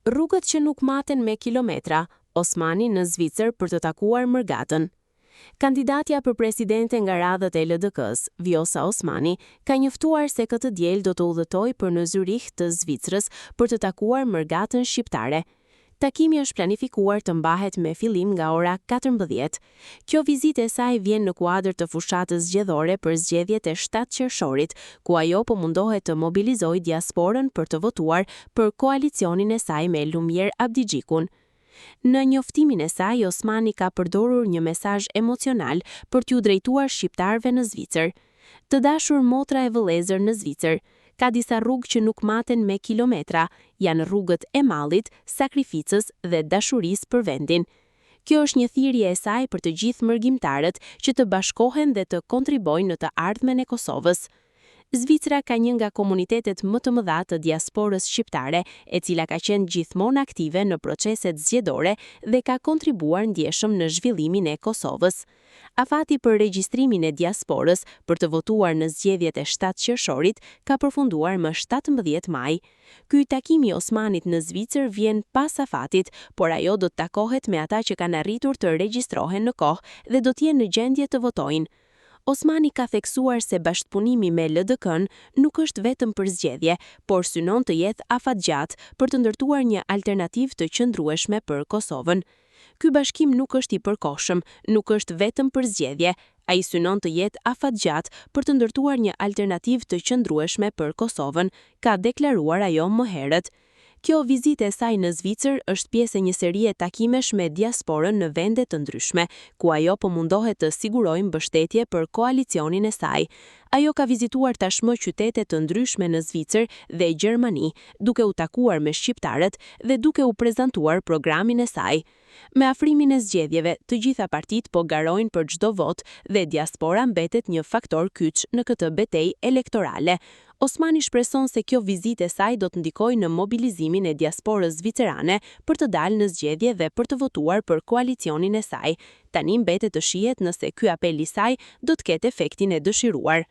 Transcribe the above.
Rrugët që nuk maten me kilometra, Osmani në Zvicër për të takuar Mërgatën. Kandidatja për presidente nga radhët e LDK-s, Vjosa Osmani, ka njoftuar se këtë diel do të udhëtojë për në Zyrich të Zvicrës për të takuar Mërgatën shqiptare. Takimi është planifikuar të mbahet me fillim nga ora 14. Kjo vizitë e saj vjen në kuadër të fushatës zgjedhore për zgjedhjet e 7 qershorit, ku ajo po mundohet të mobilizojë diasporën për të votuar për koalicionin e saj me Lumier Abdigjikun. Në njoftimin e saj, Osmani ka përdorur një mesazh emocional për t'ju drejtuar shqiptarëve në Zvicër. Të dashur motra e vëllezër në Zvicër, ka disa rrugë që nuk maten me kilometra, janë rrugët e mallit, sakrificës dhe dashurisë për vendin. Kjo është një thirrje e saj për të gjithë mërgjimtarët që të bashkohen dhe të kontribojnë në të ardhmen e Kosovës. Zvicra ka një nga komunitetet më të mëdha të diasporës shqiptare, e cila ka qenë gjithmonë aktive në proceset zgjedhore dhe ka kontribuar ndjeshëm në zhvillimin e Kosovës. Afati për regjistrimin e diasporës për të votuar në zgjedhjet e 7 qershorit ka përfunduar më 17 maj. Ky takim i Osmanit në Zvicër vjen pas afatit, por ajo do të takohet me ata që kanë arritur të regjistrohen në kohë dhe do të jenë në gjendje të votojnë. Osmani ka theksuar se bashkëpunimi me LDK-n nuk është vetëm për zgjedhje, por synon të jetë afatgjatë për të ndërtuar një alternativë të qëndrueshme për Kosovën. Ky bashkim nuk është i përkohshëm, nuk është vetëm për zgjedhje, ai synon të jetë afatgjatë për të ndërtuar një alternativë të qëndrueshme për Kosovën, ka deklaruar ajo më herët. Kjo vizitë e saj në Zvicër është pjesë e një serie takimesh me diasporën në vende të ndryshme, ku ajo po mundohet të sigurojë mbështetje për koalicionin e saj. Ajo ka vizituar tashmë qytete të ndryshme në Zvicër dhe Gjermani, duke u takuar me shqiptarët dhe duke u prezantuar programin e saj. Me afrimin e zgjedhjeve, të gjitha partitë po garojnë për çdo vot dhe diaspora mbetet një faktor kyç në këtë betejë elektorale. Osmani shpreson se kjo vizitë e saj do të ndikojë në mobilizimin e diasporës zvicerane për të dalë në zgjedhje dhe për të votuar për koalicionin e saj. Tani mbetet të shihet nëse ky apel i saj do të ketë efektin e dëshiruar.